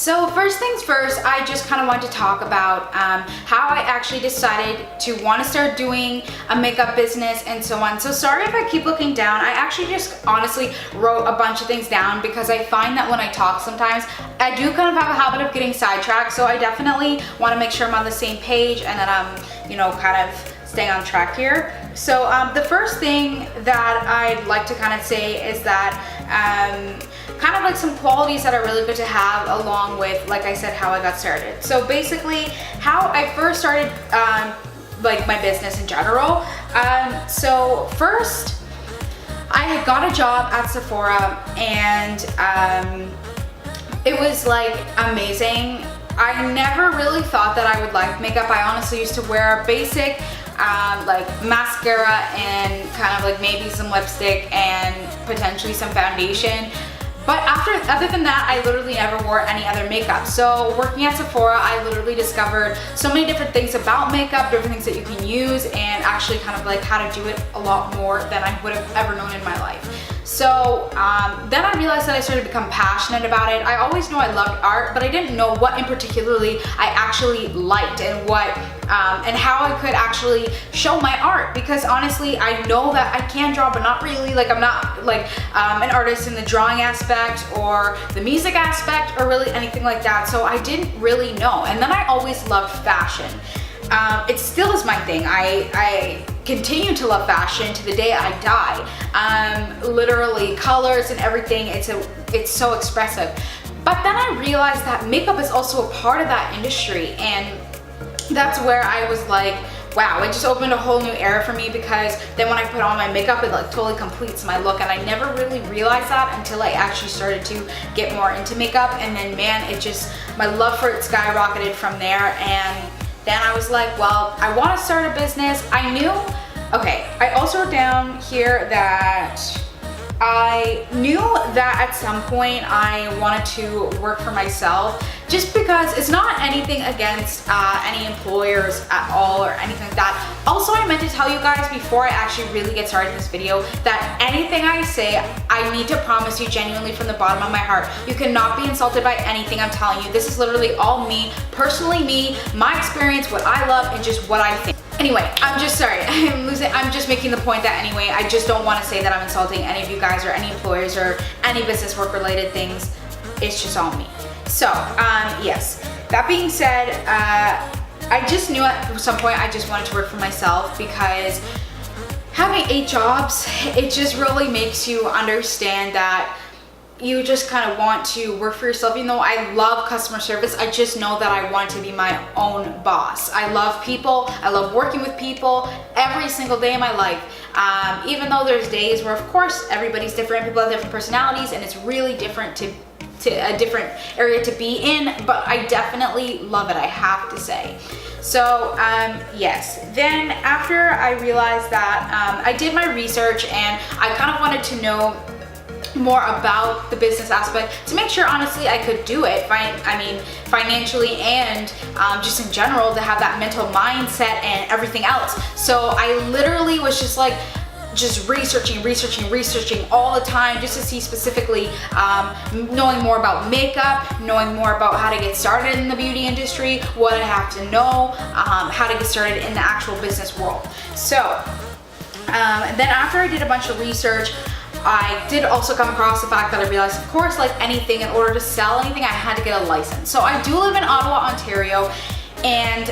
So first things first, I just kind of want to talk about how I actually decided to want to start doing a makeup business and so on. So sorry if I keep looking down. I actually just honestly wrote a bunch of things down because I find that when I talk sometimes, I do kind of have a habit of getting sidetracked. So I definitely want to make sure I'm on the same page and that I'm, kind of staying on track here. So the first thing that I'd like to kind of say is that kind of like some qualities that are really good to have along with, like I said, how I got started. So basically how I first started like my business in general. So first I had got a job at Sephora and it was like amazing. I never really thought that I would like makeup. I honestly used to wear basic like mascara and kind of like maybe some lipstick and potentially some foundation. But other than that, I literally never wore any other makeup. So working at Sephora, I literally discovered so many different things about makeup, different things that you can use, and actually kind of like how to do it a lot more than I would have ever known in my life. So then I realized that I started to become passionate about it. I always knew I loved art, but I didn't know what in particularly I actually liked and what and how I could actually show my art, because honestly I know that I can draw but not really. Like I'm not like an artist in the drawing aspect or the music aspect or really anything like that, so I didn't really know. And then I always loved fashion. It still is my thing. I continue to love fashion to the day I die. Literally colors and everything, it's so expressive. But then I realized that makeup is also a part of that industry, and that's where I was like, wow, it just opened a whole new era for me, because then when I put on my makeup, it like totally completes my look. And I never really realized that until I actually started to get more into makeup. And then man, my love for it skyrocketed from there. And then I was like, well, I want to start a business. I also wrote down here that I knew that at some point I wanted to work for myself, just because it's not anything against any employers at all or anything like that. Also, I meant to tell you guys before I actually really get started this video that anything I say, I need to promise you genuinely from the bottom of my heart, you cannot be insulted by anything I'm telling you. This is literally all me, personally me, my experience, what I love, and just what I think. Anyway, I'm just sorry, I'm just making the point that anyway, I just don't want to say that I'm insulting any of you guys or any employers or any business work related things. It's just all me. So, yes, that being said, I just knew at some point I just wanted to work for myself, because having 8 jobs, it just really makes you understand that you just kind of want to work for yourself. Even though I love customer service, I just know that I want to be my own boss. I love people, I love working with people every single day of my life. Even though there's days where of course everybody's different, people have different personalities, and it's really different to a different area to be in, but I definitely love it, I have to say. So yes, then after I realized that, I did my research and I kind of wanted to know more about the business aspect to make sure honestly I could do it, financially and just in general, to have that mental mindset and everything else. So I literally was just like researching all the time, just to see specifically, knowing more about makeup, knowing more about how to get started in the beauty industry, what I have to know, how to get started in the actual business world. So then after I did a bunch of research, I did also come across the fact that I realized, of course, like anything, in order to sell anything, I had to get a license. So I do live in Ottawa, Ontario, and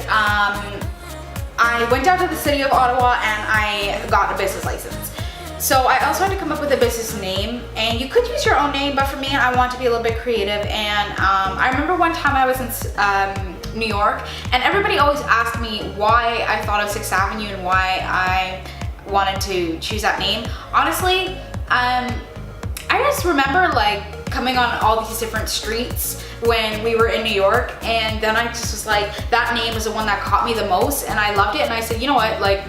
I went down to the city of Ottawa and I got a business license. So I also had to come up with a business name, and you could use your own name, but for me, I want to be a little bit creative. And I remember one time I was in New York, and everybody always asked me why I thought of 6th Avenue and why I wanted to choose that name. Honestly, I just remember like coming on all these different streets when we were in New York, and then I just was like, that name was the one that caught me the most, and I loved it, and I said, you know what, like,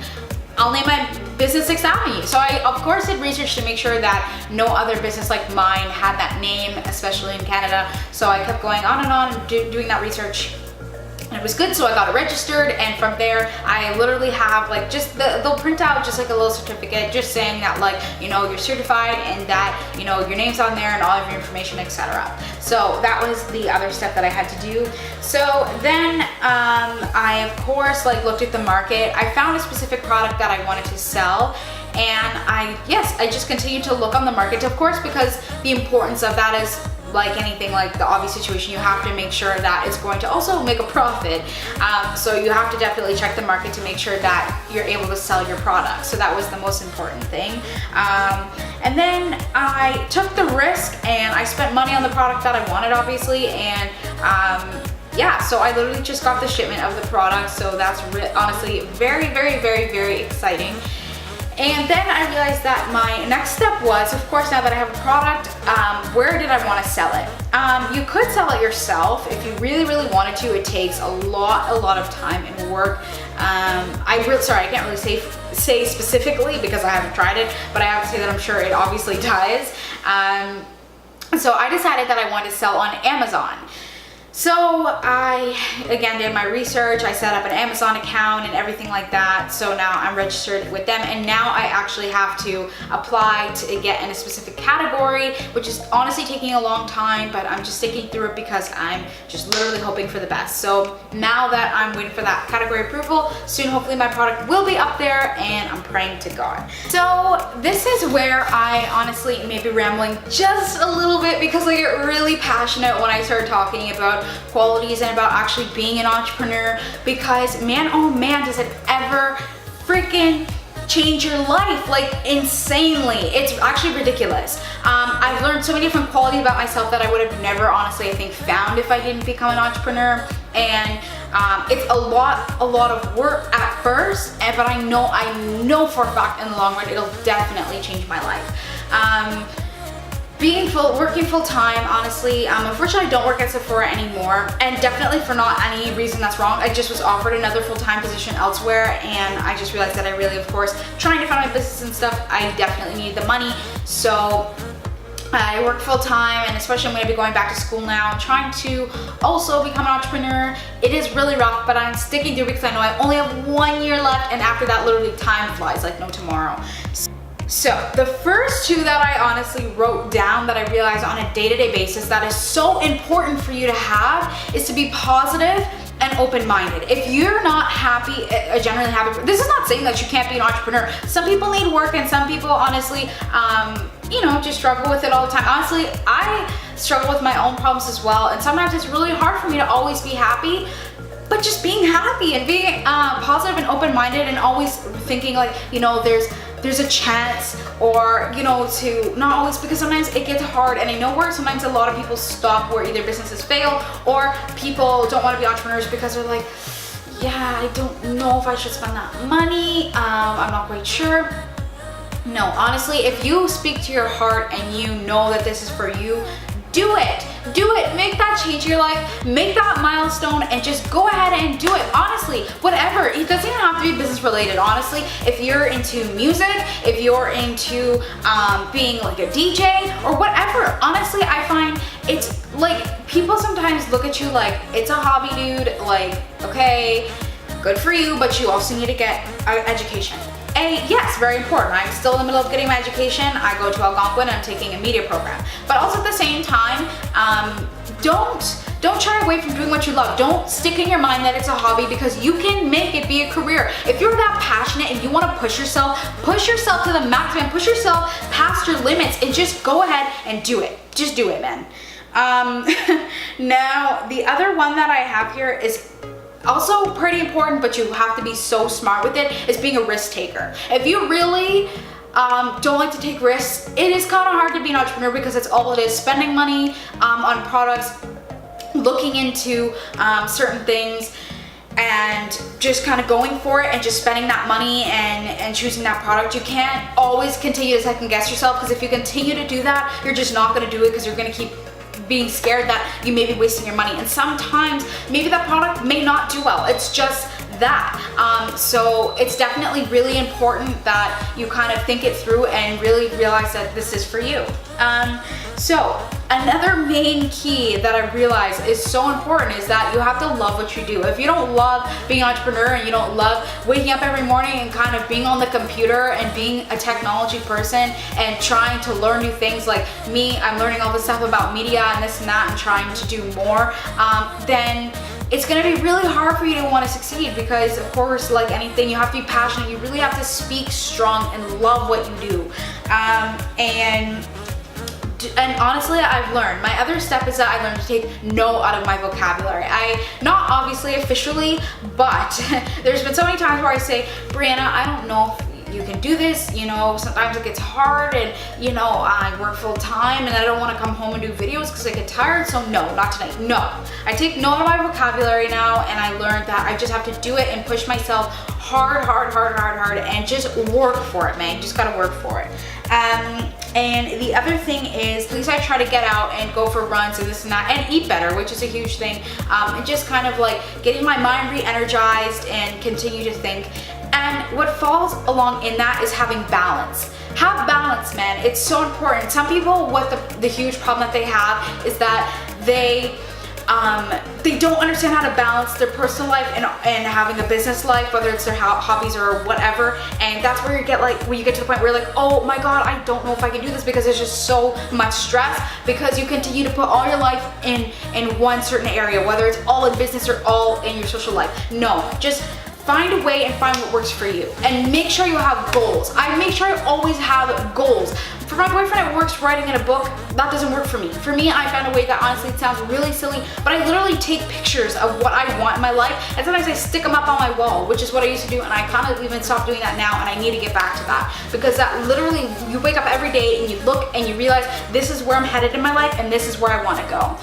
I'll name my business 6th Avenue. So I of course did research to make sure that no other business like mine had that name, especially in Canada. So I kept going on and on doing that research, and it was good, so I got it registered, and from there I literally have like just they'll print out just like a little certificate just saying that, like, you know, you're certified and that, you know, your name's on there and all of your information, etc. So that was the other step that I had to do. So then I of course like looked at the market. I found a specific product that I wanted to sell, and I just continued to look on the market, of course, because the importance of that is, like anything, like the obvious situation, you have to make sure that it's going to also make a profit. So you have to definitely check the market to make sure that you're able to sell your product. So that was the most important thing. And then I took the risk and I spent money on the product that I wanted, obviously, and yeah, so I literally just got the shipment of the product. So that's honestly very, very, very, very exciting. And then I realized that my next step was, of course, now that I have a product, where did I want to sell it? You could sell it yourself if you really, really wanted to. It takes a lot of time and work. I can't really say specifically because I haven't tried it, but I have to say that I'm sure it obviously does. So I decided that I wanted to sell on Amazon. So I, again, did my research. I set up an Amazon account and everything like that. So now I'm registered with them, and now I actually have to apply to get in a specific category, which is honestly taking a long time, but I'm just sticking through it because I'm just literally hoping for the best. So now that I'm waiting for that category approval, soon hopefully my product will be up there, and I'm praying to God. So this is where I honestly may be rambling just a little bit because I get really passionate when I start talking about qualities and about actually being an entrepreneur, because man, oh man, does it ever freaking change your life, like insanely. It's actually ridiculous. I've learned so many different qualities about myself that I would have never honestly, I think, found if I didn't become an entrepreneur. And it's a lot of work at first, but I know for a fact in the long run it'll definitely change my life. Working full time, honestly, unfortunately I don't work at Sephora anymore, and definitely for not any reason that's wrong. I just was offered another full-time position elsewhere, and I just realized that I really, of course, trying to find my business and stuff, I definitely need the money. So I work full time, and especially I'm going to be going back to school now, trying to also become an entrepreneur. It is really rough, but I'm sticking through because I know I only have 1 year left, and after that, literally time flies like no tomorrow. So the first two that I honestly wrote down that I realized on a day-to-day basis that is so important for you to have is to be positive and open-minded. If you're not happy, generally happy, this is not saying that you can't be an entrepreneur. Some people need work, and some people honestly, you know, just struggle with it all the time. Honestly, I struggle with my own problems as well, and sometimes it's really hard for me to always be happy. But just being happy and being positive and open-minded, and always thinking like, you know, there's a chance, or, you know, to not always, because sometimes it gets hard, and I know where sometimes a lot of people stop, where either businesses fail or people don't want to be entrepreneurs because they're like, yeah, I don't know if I should spend that money, I'm not quite sure. No, honestly, if you speak to your heart and you know that this is for you, do it. Make that change your life, make that milestone, and just go ahead and do it. Honestly, whatever. It doesn't even have to be business related. Honestly, if you're into music, if you're into being like a DJ or whatever, honestly, I find it's like people sometimes look at you like it's a hobby, dude. Like, okay, good for you, but you also need to get an education. Yes, very important. I'm still in the middle of getting my education. I go to Algonquin and I'm taking a media program. But also at the same time, don't shy away from doing what you love. Don't stick in your mind that it's a hobby, because you can make it be a career. If you're that passionate and you want to push yourself to the maximum, push yourself past your limits, and just go ahead and do it. Just do it, man. Now, the other one that I have here is also pretty important, but you have to be so smart with it, is being a risk taker. If you really don't like to take risks, it is kind of hard to be an entrepreneur, because it's all it is, spending money on products, looking into certain things, and just kind of going for it and just spending that money and choosing that product. You can't always continue to second guess yourself, because if you continue to do that, you're just not going to do it, because you're going to keep being scared that you may be wasting your money. And sometimes maybe that product may not do well. It's just that. So it's definitely really important that you kind of think it through and really realize that this is for you. So another main key that I realize is so important is that you have to love what you do. If you don't love being an entrepreneur and you don't love waking up every morning and kind of being on the computer and being a technology person and trying to learn new things, like me, I'm learning all this stuff about media and this and that and trying to do more, then it's gonna be really hard for you to want to succeed, because of course, like anything, you have to be passionate. You really have to speak strong and love what you do. And honestly, I've learned. My other step is that I learned to take no out of my vocabulary. Not obviously officially, but there's been so many times where I say, Brianna, I don't know if you can do this, you know, sometimes it gets hard, and you know, I work full time and I don't want to come home and do videos because I get tired, so no, not tonight. No, I take no out of my vocabulary now, and I learned that I just have to do it and push myself hard, and just work for it, man. You just gotta work for it. And the other thing is, at least I try to get out and go for runs and this and that, and eat better, which is a huge thing. And just kind of like getting my mind re-energized and continue to think. And what falls along in that is having balance. Have balance, man. It's so important. Some people, what the huge problem that they have is that they don't understand how to balance their personal life and having a business life, whether it's their hobbies or whatever. And that's where you get to the point where you're like, oh my God, I don't know if I can do this, because there's just so much stress, because you continue to put all your life in one certain area, whether it's all in business or all in your social life. No, just find a way and find what works for you, and make sure you have goals. I make sure I always have goals. For my boyfriend, it works writing in a book. That doesn't work for me. For me, I found a way that honestly sounds really silly, but I literally take pictures of what I want in my life, and sometimes I stick them up on my wall, which is what I used to do, and I kind of even stopped doing that now, and I need to get back to that, because that literally, you wake up every day and you look and you realize, this is where I'm headed in my life and this is where I want to go.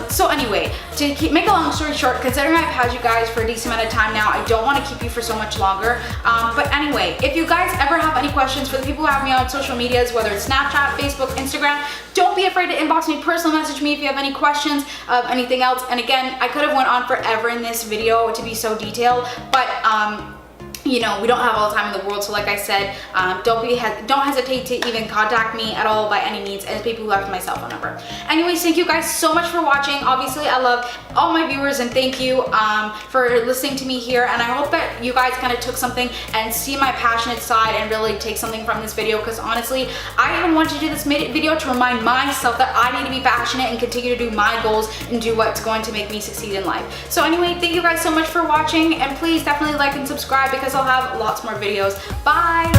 So anyway, to make a long story short, considering I've had you guys for a decent amount of time now, I don't want to keep you for so much longer. But anyway, if you guys ever have any questions, for the people who have me on social medias, whether it's Snapchat, Facebook, Instagram, don't be afraid to inbox me, personal message me if you have any questions of anything else. And again, I could have went on forever in this video to be so detailed, but you know, we don't have all the time in the world, so like I said, don't hesitate to even contact me at all by any means, as people who have my cell phone number. Anyways, thank you guys so much for watching. Obviously, I love all my viewers, and thank you for listening to me here, and I hope that you guys kind of took something and see my passionate side and really take something from this video, because honestly, I even wanted to do this video to remind myself that I need to be passionate and continue to do my goals and do what's going to make me succeed in life. So anyway, thank you guys so much for watching, and please definitely like and subscribe, because I'll have lots more videos. Bye!